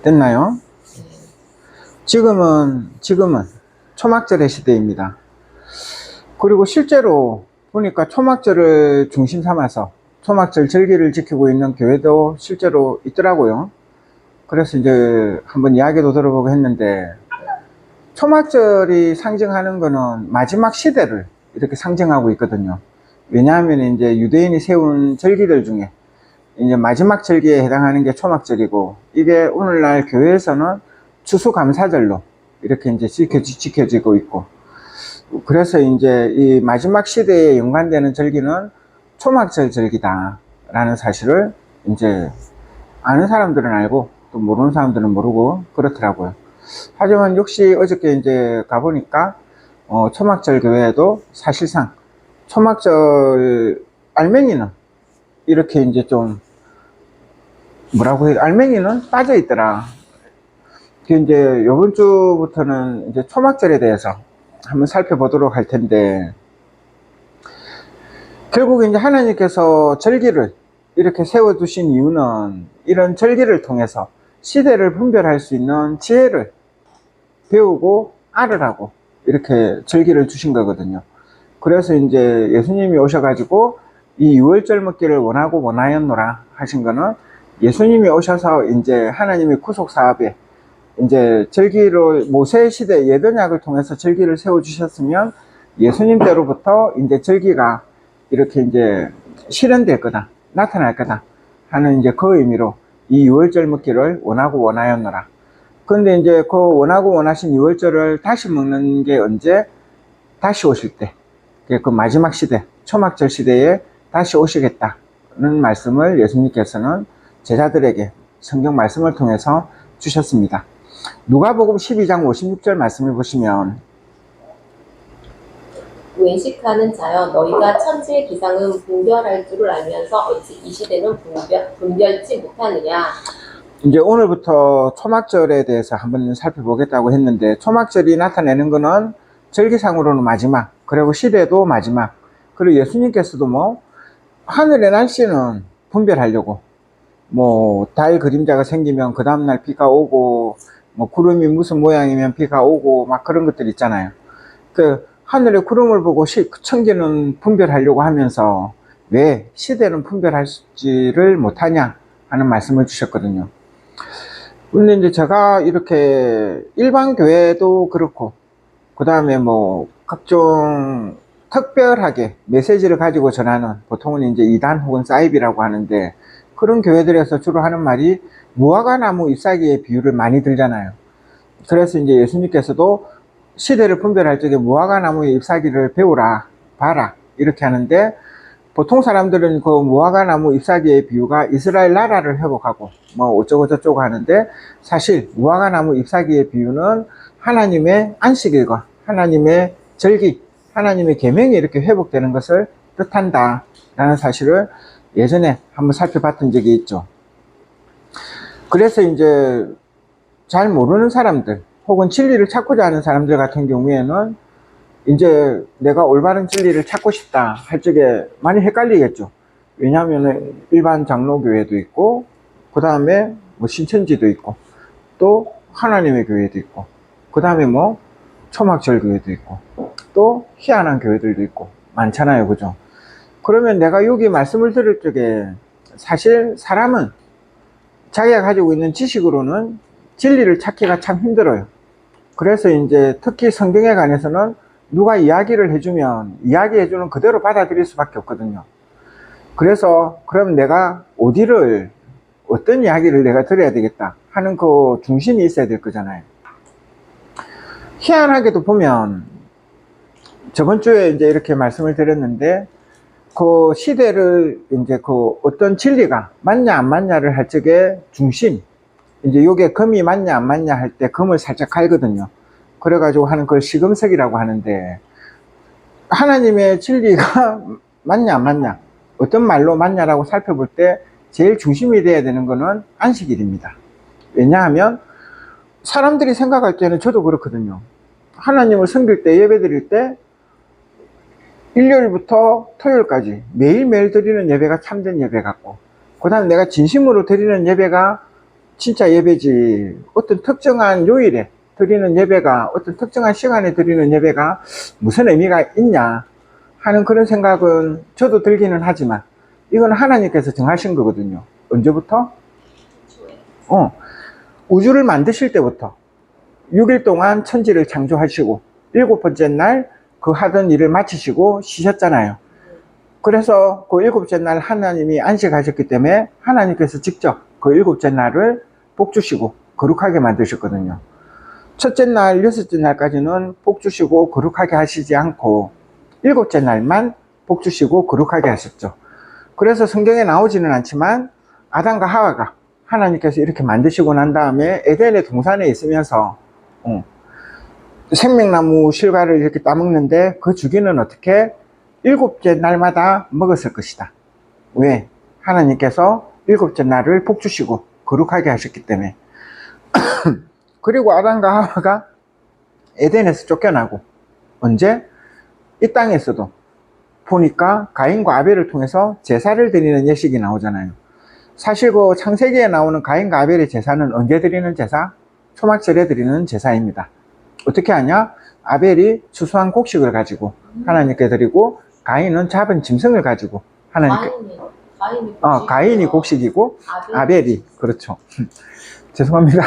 됐나요? 지금은 초막절의 시대입니다. 그리고 실제로 보니까 초막절을 중심 삼아서 초막절 절기를 지키고 있는 교회도 실제로 있더라고요. 그래서 이제 한번 이야기도 들어보고 했는데, 초막절이 상징하는 거는 마지막 시대를 이렇게 상징하고 있거든요. 왜냐하면 이제 유대인이 세운 절기들 중에 이제 마지막 절기에 해당하는 게 초막절이고, 이게 오늘날 교회에서는 추수감사절로 이렇게 이제 지켜지고 있고, 그래서 이제 이 마지막 시대에 연관되는 절기는 초막절 절기다 라는 사실을 이제 아는 사람들은 알고 또 모르는 사람들은 모르고 그렇더라고요. 하지만 역시 어저께 이제 가보니까 초막절 교회에도 사실상 초막절 알맹이는 이렇게 이제 좀 뭐라고 해야, 알맹이는 빠져 있더라. 이제 요번 주부터는 이제 초막절에 대해서 한번 살펴보도록 할 텐데, 결국 이제 하나님께서 절기를 이렇게 세워두신 이유는 이런 절기를 통해서 시대를 분별할 수 있는 지혜를 배우고 알으라고 이렇게 절기를 주신 거거든요. 그래서 이제 예수님이 오셔가지고 이 유월절 먹기를 원하고 원하였노라 하신 거는, 예수님이 오셔서 이제 하나님의 구속 사업에 이제 절기를 모세 시대 예언약을 통해서 절기를 세워 주셨으면 예수님 때로부터 이제 절기가 이렇게 이제 실현될 거다, 나타날 거다 하는 이제 그 의미로 이 유월절 먹기를 원하고 원하였노라. 그런데 이제 그 원하고 원하신 유월절을 다시 먹는 게 언제? 다시 오실 때, 그 마지막 시대, 초막절 시대에 다시 오시겠다는 말씀을 예수님께서는 제자들에게 성경 말씀을 통해서 주셨습니다. 누가복음 12장 56절 말씀을 보시면, 외식하는 자여, 너희가 천지의 기상은 분별할 줄을 알면서 어찌 이 시대는 분별치 못하느냐. 이제 오늘부터 초막절에 대해서 한번 살펴보겠다고 했는데, 초막절이 나타내는 것은 절기상으로는 마지막, 그리고 시대도 마지막, 그리고 예수님께서도 뭐 하늘의 날씨는 분별하려고 뭐 달 그림자가 생기면 그 다음날 비가 오고, 뭐 구름이 무슨 모양이면 비가 오고 막 그런 것들 있잖아요. 그 하늘의 구름을 보고 천기는 분별하려고 하면서 왜 시대는 분별할지를 못하냐 하는 말씀을 주셨거든요. 근데 이제 제가 이렇게 일반 교회도 그렇고, 그 다음에 뭐 각종 특별하게 메시지를 가지고 전하는, 보통은 이제 이단 혹은 사이비라고 하는데, 그런 교회들에서 주로 하는 말이 무화과나무 잎사귀의 비유를 많이 들잖아요. 그래서 이제 예수님께서도 시대를 분별할 적에 무화과나무의 잎사귀를 배우라, 봐라 이렇게 하는데, 보통 사람들은 그 무화과나무 잎사귀의 비유가 이스라엘 나라를 회복하고 뭐 어쩌고 저쩌고 하는데, 사실 무화과나무 잎사귀의 비유는 하나님의 안식일과 하나님의 절기, 하나님의 계명이 이렇게 회복되는 것을 뜻한다 라는 사실을 예전에 한번 살펴봤던 적이 있죠. 그래서 이제 잘 모르는 사람들 혹은 진리를 찾고자 하는 사람들 같은 경우에는 이제 내가 올바른 진리를 찾고 싶다 할 적에 많이 헷갈리겠죠. 왜냐하면 일반 장로교회도 있고, 그 다음에 뭐 신천지도 있고, 또 하나님의 교회도 있고, 그 다음에 뭐 초막절 교회도 있고, 또 희한한 교회들도 있고 많잖아요, 그죠? 그러면 내가 여기 말씀을 들을 적에 사실 사람은 자기가 가지고 있는 지식으로는 진리를 찾기가 참 힘들어요. 그래서 이제 특히 성경에 관해서는 누가 이야기를 해주면 이야기해주는 그대로 받아들일 수밖에 없거든요. 그래서 그럼 내가 어떤 이야기를 내가 들어야 되겠다 하는 그 중심이 있어야 될 거잖아요. 희한하게도 보면 저번 주에 이제 이렇게 말씀을 드렸는데, 그 시대를 이제 그 어떤 진리가 맞냐 안 맞냐를 할 적에 중심, 이제 요게 금이 맞냐 안 맞냐 할 때 금을 살짝 갈거든요. 그래가지고 하는 걸 시금석이라고 하는데, 하나님의 진리가 맞냐 안 맞냐, 어떤 말로 맞냐라고 살펴볼 때 제일 중심이 돼야 되는 거는 안식일입니다. 왜냐하면 사람들이 생각할 때는, 저도 그렇거든요. 하나님을 섬길 때, 예배 드릴 때 일요일부터 토요일까지 매일매일 드리는 예배가 참된 예배 같고, 그 다음에 내가 진심으로 드리는 예배가 진짜 예배지. 어떤 특정한 요일에 드리는 예배가, 어떤 특정한 시간에 드리는 예배가 무슨 의미가 있냐 하는 그런 생각은 저도 들기는 하지만, 이건 하나님께서 정하신 거거든요. 언제부터? 우주를 만드실 때부터 6일 동안 천지를 창조하시고 7번째 날 그 하던 일을 마치시고 쉬셨잖아요. 그래서 그 7째 날 하나님이 안식하셨기 때문에 하나님께서 직접 그 7째 날을 복 주시고 거룩하게 만드셨거든요. 첫째 날, 6째 날까지는 복 주시고 거룩하게 하시지 않고 7째 날만 복 주시고 거룩하게 하셨죠. 그래서 성경에 나오지는 않지만 아담과 하와가 하나님께서 이렇게 만드시고 난 다음에 에덴의 동산에 있으면서 생명나무 실과를 이렇게 따먹는데 그 주기는 어떻게? 7째 날마다 먹었을 것이다. 왜? 하나님께서 7째 날을 복 주시고 거룩하게 하셨기 때문에. 그리고 아담과 하와가 에덴에서 쫓겨나고 언제? 이 땅에서도 보니까 가인과 아벨을 통해서 제사를 드리는 예식이 나오잖아요. 사실 그 창세기에 나오는 가인과 아벨의 제사는 언제 드리는 제사? 초막절에 드리는 제사입니다. 어떻게 하냐? 아벨이 추수한 곡식을 가지고 하나님께 드리고, 가인은 잡은 짐승을 가지고 하나님께. 가인이 곡식이고 아벨이, 그렇죠. 죄송합니다.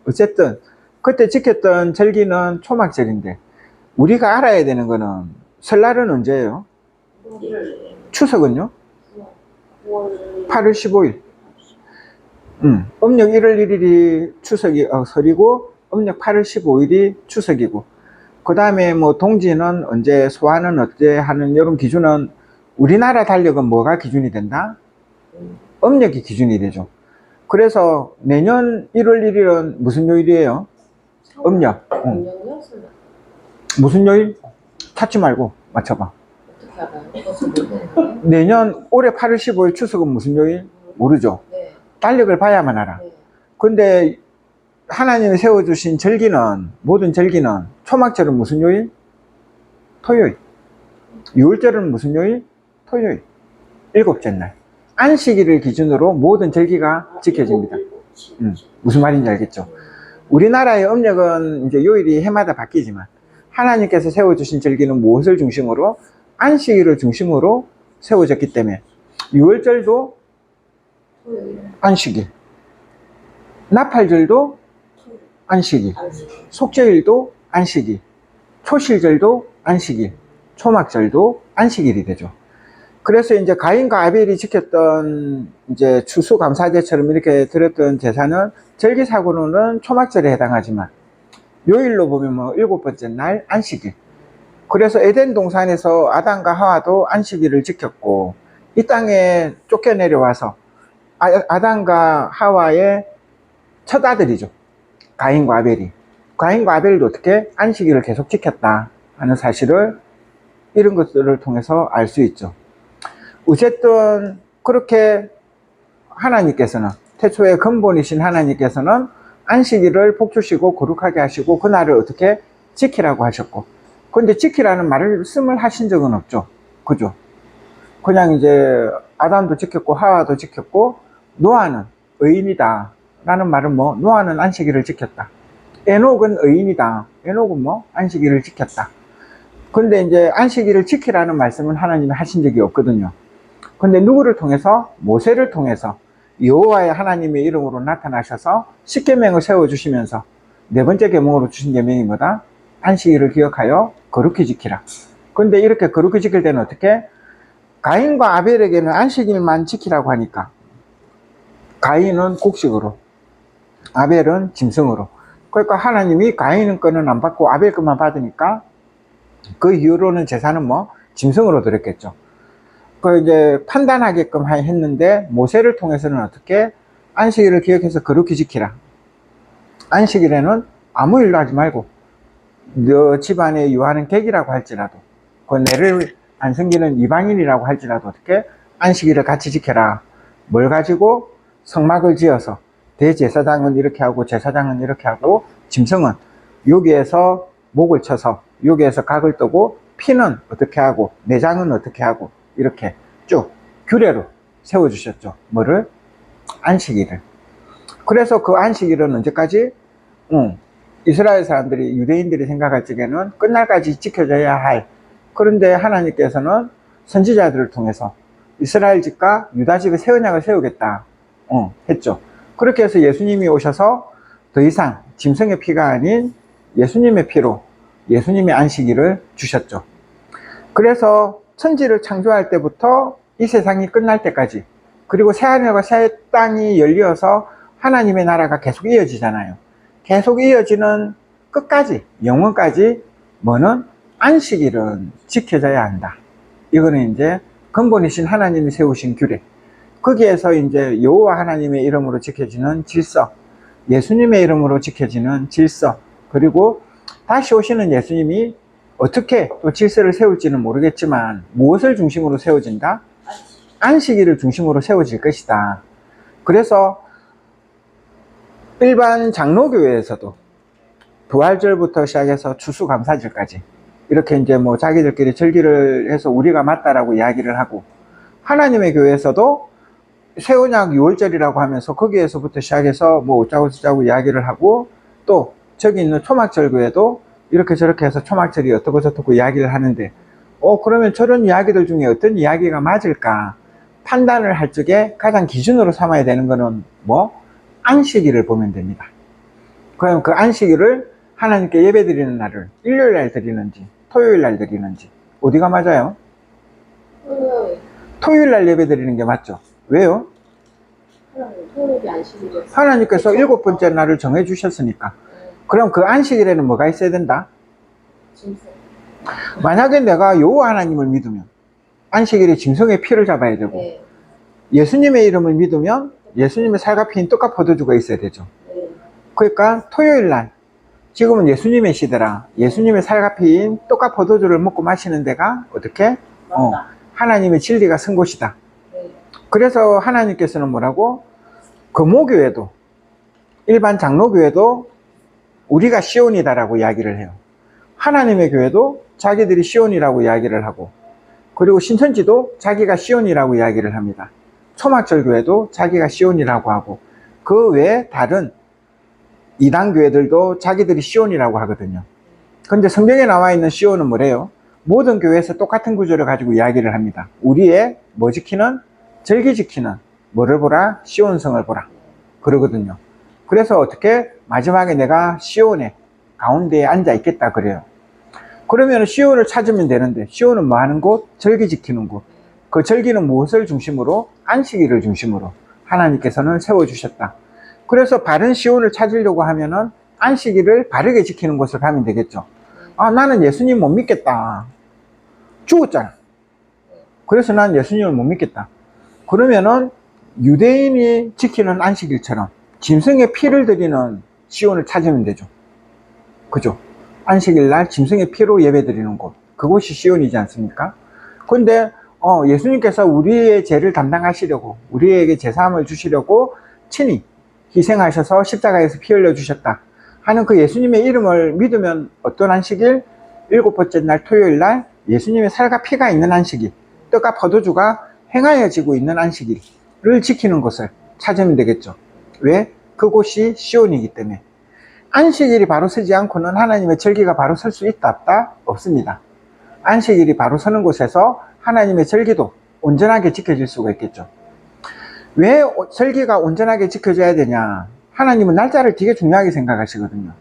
어쨌든 그때 지켰던 절기는 초막절인데, 우리가 알아야 되는 거는 설날은 언제예요? 추석은요? 8월 15일. 음력 1월 1일이 추석이 설이고, 음력 8월 15일이 추석이고, 그 다음에 뭐 동지는 언제, 소화는 언제 하는 이런 기준은, 우리나라 달력은 뭐가 기준이 된다? 음력이 기준이 되죠. 그래서 내년 1월 1일은 무슨 요일이에요? 음력. 무슨 요일? 찾지 말고 맞춰봐. 내년 올해 8월 15일 추석은 무슨 요일? 모르죠. 달력을 봐야만 알아. 근데 하나님이 세워주신 절기는, 모든 절기는, 초막절은 무슨 요일? 토요일. 유월절은 무슨 요일? 토요일. 7째 날. 안식일을 기준으로 모든 절기가 지켜집니다. 무슨 말인지 알겠죠? 우리나라의 음력은 이제 요일이 해마다 바뀌지만, 하나님께서 세워주신 절기는 무엇을 중심으로? 안식일을 중심으로 세워졌기 때문에, 유월절도 안식일, 나팔절도 안식일, 속죄일도 안식일, 초실절도 안식일, 초막절도 안식일이 되죠. 그래서 이제 가인과 아벨이 지켰던 이제 추수감사제처럼 이렇게 드렸던 제사는 절기사고로는 초막절에 해당하지만, 요일로 보면 뭐 7번째 날 안식일. 그래서 에덴 동산에서 아담과 하와도 안식일을 지켰고, 이 땅에 쫓겨내려와서 아담과 하와의 첫 아들이죠. 가인과 아벨이. 가인과 아벨도 어떻게 안식일을 계속 지켰다 하는 사실을 이런 것들을 통해서 알 수 있죠. 어쨌든 그렇게 하나님께서는, 태초의 근본이신 하나님께서는 안식일을 복 주시고 거룩하게 하시고 그날을 어떻게 지키라고 하셨고, 근데 지키라는 말씀을 하신 적은 없죠. 그죠? 그냥 이제 아담도 지켰고 하와도 지켰고, 노아는 의인이다 라는 말은 뭐, 노아는 안식일을 지켰다. 에녹은 의인이다. 에녹은 뭐 안식일을 지켰다. 근데 이제 안식일을 지키라는 말씀은 하나님이 하신 적이 없거든요. 근데 누구를 통해서? 모세를 통해서 여호와의 하나님의 이름으로 나타나셔서 십계명을 세워주시면서 네 번째 계명으로 주신 계명이 뭐다? 안식일을 기억하여 거룩히 지키라. 근데 이렇게 거룩히 지킬 때는 어떻게? 가인과 아벨에게는 안식일만 지키라고 하니까, 가인은 곡식으로, 아벨은 짐승으로. 그러니까 하나님이 가인은 거는 안 받고 아벨 것만 받으니까, 그 이후로는 제사는 뭐 짐승으로 드렸겠죠. 그 이제 판단하게끔 했는데, 모세를 통해서는 어떻게? 안식일을 기억해서 거룩히 지키라. 안식일에는 아무 일도 하지 말고, 너 집안에 유하는 객이라고 할지라도, 그 내를 안 섬기는 이방인이라고 할지라도 어떻게? 안식일을 같이 지켜라. 뭘 가지고? 성막을 지어서 대제사장은 이렇게 하고 제사장은 이렇게 하고, 짐승은 여기에서 목을 쳐서 여기에서 각을 뜨고, 피는 어떻게 하고 내장은 어떻게 하고, 이렇게 쭉 규례로 세워주셨죠. 뭐를? 안식일을. 그래서 그 안식일은 언제까지? 이스라엘 사람들이, 유대인들이 생각할 적에는 끝날까지 지켜져야 할. 그런데 하나님께서는 선지자들을 통해서 이스라엘 집과 유다 집에 새 언약을 세우겠다 했죠. 그렇게 해서 예수님이 오셔서 더 이상 짐승의 피가 아닌 예수님의 피로 예수님의 안식일을 주셨죠. 그래서 천지를 창조할 때부터 이 세상이 끝날 때까지, 그리고 새하늘과 새 땅이 열려서 하나님의 나라가 계속 이어지잖아요. 계속 이어지는 끝까지, 영원까지 뭐는 안식일은 지켜져야 한다. 이거는 이제 근본이신 하나님이 세우신 규례. 거기에서 이제 여호와 하나님의 이름으로 지켜지는 질서, 예수님의 이름으로 지켜지는 질서, 그리고 다시 오시는 예수님이 어떻게 또 질서를 세울지는 모르겠지만 무엇을 중심으로 세워진다? 안식일을 중심으로 세워질 것이다. 그래서 일반 장로교회에서도 부활절부터 시작해서 추수감사절까지 이렇게 이제 뭐 자기들끼리 절기를 해서 우리가 맞다라고 이야기를 하고, 하나님의 교회에서도 새언약 6월절이라고 하면서 거기에서부터 시작해서 뭐 어쩌고 저쩌고 이야기를 하고, 또 저기 있는 초막절교회도 이렇게 저렇게 해서 초막절이 어떻고 저떻고 이야기를 하는데, 그러면 저런 이야기들 중에 어떤 이야기가 맞을까 판단을 할 적에 가장 기준으로 삼아야 되는 거는 뭐? 안식일을 보면 됩니다. 그럼 그 안식일을 하나님께 예배 드리는 날을 일요일 날 드리는지 토요일 날 드리는지 어디가 맞아요? 토요일 날 예배 드리는 게 맞죠. 왜요? 토요일이 안식일이었어요. 하나님께서 7번째 날을 정해 주셨으니까. 그럼 그 안식일에는 뭐가 있어야 된다? 짐승. 만약에 내가 여호와 하나님을 믿으면 안식일에 짐승의 피를 잡아야 되고, 네. 예수님의 이름을 믿으면 예수님의 살과 피인 떡과 포도주가 있어야 되죠. 네. 그러니까 토요일 날, 지금은 예수님의 시대라 예수님의 살과 피인 떡과 포도주를 먹고 마시는 데가 어떻게? 하나님의 진리가 선 곳이다. 네. 그래서 하나님께서는 뭐라고? 금오교회도, 일반 장로교회도 우리가 시온이다라고 이야기를 해요. 하나님의 교회도 자기들이 시온이라고 이야기를 하고, 그리고 신천지도 자기가 시온이라고 이야기를 합니다. 초막절 교회도 자기가 시온이라고 하고, 그 외에 다른 이단 교회들도 자기들이 시온이라고 하거든요. 근데 성경에 나와 있는 시온은 뭐래요? 모든 교회에서 똑같은 구조를 가지고 이야기를 합니다. 우리의 뭐 지키는? 절기 지키는 뭐를 보라? 시온성을 보라. 그러거든요. 그래서 어떻게? 마지막에 내가 시온의 가운데에 앉아 있겠다 그래요. 그러면 시온을 찾으면 되는데, 시온은 뭐 하는 곳? 절기 지키는 곳. 그 절기는 무엇을 중심으로? 안식일을 중심으로 하나님께서는 세워주셨다. 그래서 바른 시온을 찾으려고 하면은 안식일을 바르게 지키는 곳을 가면 되겠죠. 아, 나는 예수님 못 믿겠다. 죽었잖아. 그래서 난 예수님을 못 믿겠다. 그러면은 유대인이 지키는 안식일처럼 짐승의 피를 드리는 시온을 찾으면 되죠. 그죠? 안식일 날 짐승의 피로 예배 드리는 곳, 그곳이 시온이지 않습니까? 근데 예수님께서 우리의 죄를 담당하시려고, 우리에게 제사함을 주시려고 친히 희생하셔서 십자가에서 피 흘려 주셨다 하는 그 예수님의 이름을 믿으면 어떤 안식일? 7번째 날 토요일 날 예수님의 살과 피가 있는 안식일, 떡과 포도주가 행하여지고 있는 안식일을 지키는 것을 찾으면 되겠죠. 왜? 그곳이 시온이기 때문에. 안식일이 바로 서지 않고는 하나님의 절기가 바로 설 수 있다 없다? 없습니다. 안식일이 바로 서는 곳에서 하나님의 절기도 온전하게 지켜질 수가 있겠죠. 왜 절기가 온전하게 지켜져야 되냐? 하나님은 날짜를 되게 중요하게 생각하시거든요.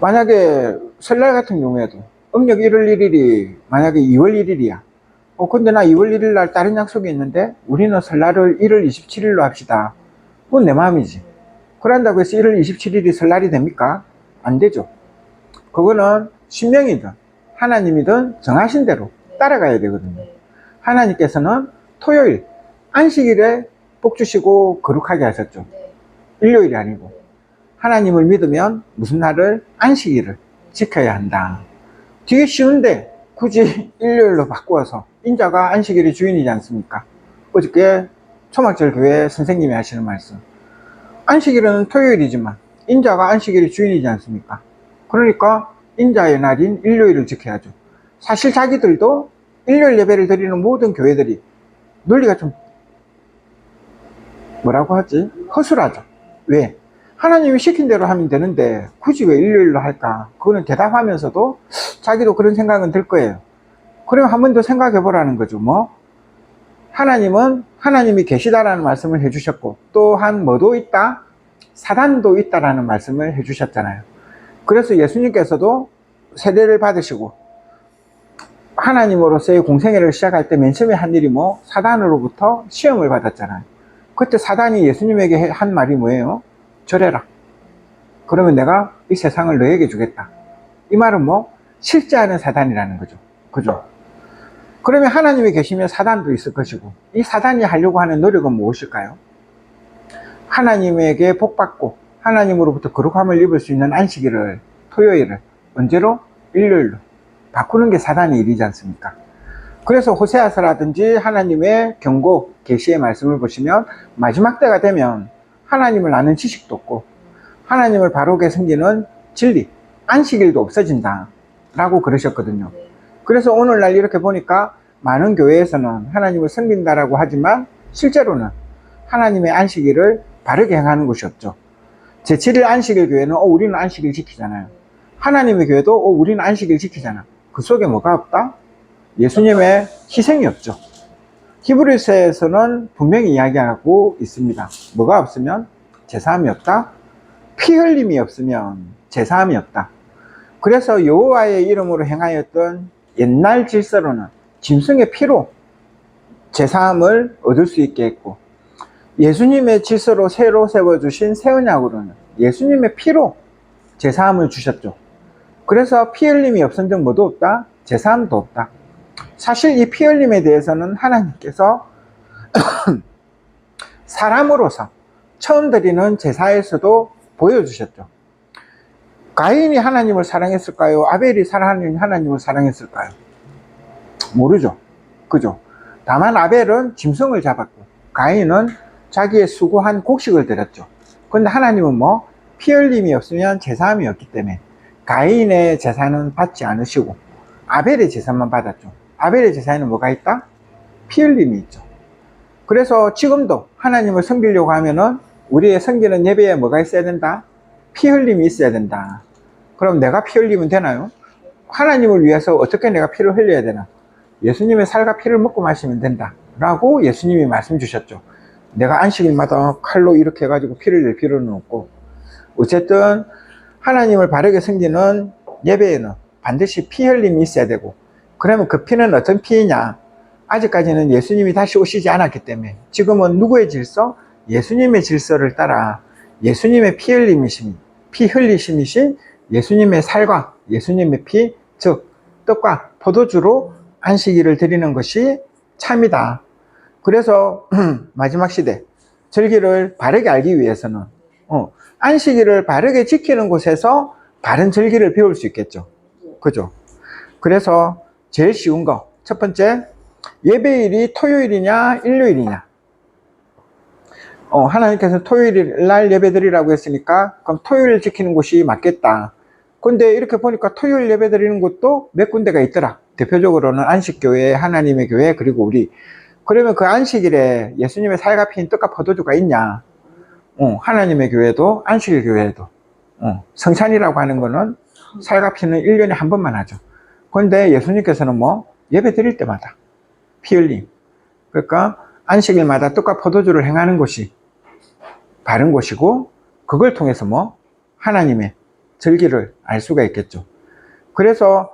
만약에 설날 같은 경우에도 음력 1월 1일이 만약에 2월 1일이야. 근데 나 2월 1일 날 다른 약속이 있는데 우리는 설날을 1월 27일로 합시다. 그건 내 마음이지. 그런다고 해서 1월 27일이 설날이 됩니까? 안 되죠. 그거는 신명이든 하나님이든 정하신 대로 따라가야 되거든요. 하나님께서는 토요일 안식일에 복 주시고 거룩하게 하셨죠. 일요일이 아니고. 하나님을 믿으면 무슨 날을? 안식일을 지켜야 한다. 되게 쉬운데 굳이 일요일로 바꾸어서, 인자가 안식일의 주인이지 않습니까? 어저께 초막절 교회 선생님이 하시는 말씀, 안식일은 토요일이지만 인자가 안식일의 주인이지 않습니까? 그러니까 인자의 날인 일요일을 지켜야죠. 사실 자기들도 일요일 예배를 드리는 모든 교회들이 논리가 좀 뭐라고 하지? 허술하죠. 왜? 하나님이 시킨 대로 하면 되는데 굳이 왜 일요일로 할까? 그거는 대답하면서도 자기도 그런 생각은 들 거예요. 그럼 한 번 더 생각해 보라는 거죠. 뭐 하나님은 하나님이 계시다라는 말씀을 해주셨고, 또한 뭐도 있다? 사단도 있다라는 말씀을 해주셨잖아요. 그래서 예수님께서도 세례를 받으시고 하나님으로서의 공생애를 시작할 때 맨 처음에 한 일이 뭐 사단으로부터 시험을 받았잖아요. 그때 사단이 예수님에게 한 말이 뭐예요? 절해라. 그러면 내가 이 세상을 너에게 주겠다. 이 말은 뭐 실제하는 사단이라는 거죠. 그죠? 그러면 하나님이 계시면 사단도 있을 것이고, 이 사단이 하려고 하는 노력은 무엇일까요? 하나님에게 복받고 하나님으로부터 거룩함을 입을 수 있는 안식일을, 토요일을 언제로? 일요일로 바꾸는 게 사단의 일이지 않습니까? 그래서 호세아서라든지 하나님의 경고, 계시의 말씀을 보시면 마지막 때가 되면 하나님을 아는 지식도 없고 하나님을 바르게 섬기는 진리, 안식일도 없어진다 라고 그러셨거든요. 그래서 오늘날 이렇게 보니까 많은 교회에서는 하나님을 섬긴다라고 하지만 실제로는 하나님의 안식일을 바르게 행하는 곳이 없죠. 제7일 안식일 교회는 우리는 안식일 지키잖아요. 하나님의 교회도 우리는 안식일 지키잖아. 그 속에 뭐가 없다? 예수님의 희생이 없죠. 히브리서에서는 분명히 이야기하고 있습니다. 뭐가 없으면 제사함이 없다? 피 흘림이 없으면 제사함이 없다. 그래서 여호와의 이름으로 행하였던 옛날 질서로는 짐승의 피로 제사함을 얻을 수 있게 했고, 예수님의 질서로 새로 세워주신 새 언약으로는 예수님의 피로 제사함을 주셨죠. 그래서 피 흘림이 없은 적 뭐도 없다? 제사함도 없다. 사실 이 피 흘림에 대해서는 하나님께서 사람으로서 처음 드리는 제사에서도 보여주셨죠. 가인이 하나님을 사랑했을까요? 아벨이 하나님을 사랑했을까요? 모르죠. 그죠? 다만 아벨은 짐승을 잡았고 가인은 자기의 수고한 곡식을 드렸죠. 그런데 하나님은 뭐 피 흘림이 없으면 제사함이 없기 때문에 가인의 제사는 받지 않으시고 아벨의 제사만 받았죠. 아벨의 제사에는 뭐가 있다? 피 흘림이 있죠. 그래서 지금도 하나님을 섬기려고 하면은 우리의 섬기는 예배에 뭐가 있어야 된다? 피 흘림이 있어야 된다. 그럼 내가 피 흘리면 되나요? 하나님을 위해서 어떻게 내가 피를 흘려야 되나? 예수님의 살과 피를 먹고 마시면 된다 라고 예수님이 말씀 주셨죠. 내가 안식일마다 칼로 이렇게 해가지고 피를 낼 필요는 없고, 어쨌든 하나님을 바르게 섬기는 예배에는 반드시 피 흘림이 있어야 되고, 그러면 그 피는 어떤 피이냐? 아직까지는 예수님이 다시 오시지 않았기 때문에 지금은 누구의 질서? 예수님의 질서를 따라 예수님의 피 흘리심이신 예수님의 살과 예수님의 피, 즉 떡과 포도주로 안식일을 드리는 것이 참이다. 그래서 마지막 시대 절기를 바르게 알기 위해서는 안식일을 바르게 지키는 곳에서 바른 절기를 배울 수 있겠죠. 그죠? 그래서 제일 쉬운 거, 첫 번째, 예배일이 토요일이냐 일요일이냐. 하나님께서 토요일 날 예배 드리라고 했으니까 그럼 토요일 지키는 곳이 맞겠다. 근데 이렇게 보니까 토요일 예배 드리는 곳도 몇 군데가 있더라. 대표적으로는 안식교회, 하나님의 교회, 그리고 우리. 그러면 그 안식일에 예수님의 살과 피인 떡과 포도주가 있냐? 하나님의 교회도 안식일 교회도 성찬이라고 하는 거는 살과 피는 1년에 한 번만 하죠. 그런데 예수님께서는 뭐 예배 드릴 때마다 피 흘림, 그러니까 안식일마다 떡과 포도주를 행하는 것이 바른 곳이고, 그걸 통해서 뭐 하나님의 절기를 알 수가 있겠죠. 그래서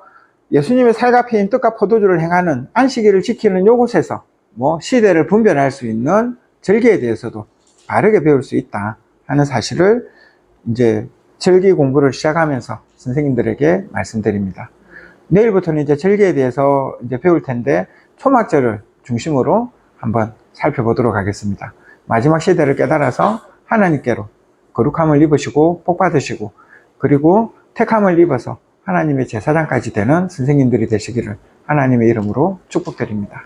예수님의 살과 피인 떡과 포도주를 행하는 안식일을 지키는 요곳에서 뭐 시대를 분별할 수 있는 절기에 대해서도 바르게 배울 수 있다 하는 사실을 이제 절기 공부를 시작하면서 선생님들에게 말씀드립니다. 내일부터는 이제 절기에 대해서 이제 배울 텐데 초막절을 중심으로 한번 살펴보도록 하겠습니다. 마지막 시대를 깨달아서 하나님께로 거룩함을 입으시고 복 받으시고, 그리고 택함을 입어서 하나님의 제사장까지 되는 선생님들이 되시기를 하나님의 이름으로 축복드립니다.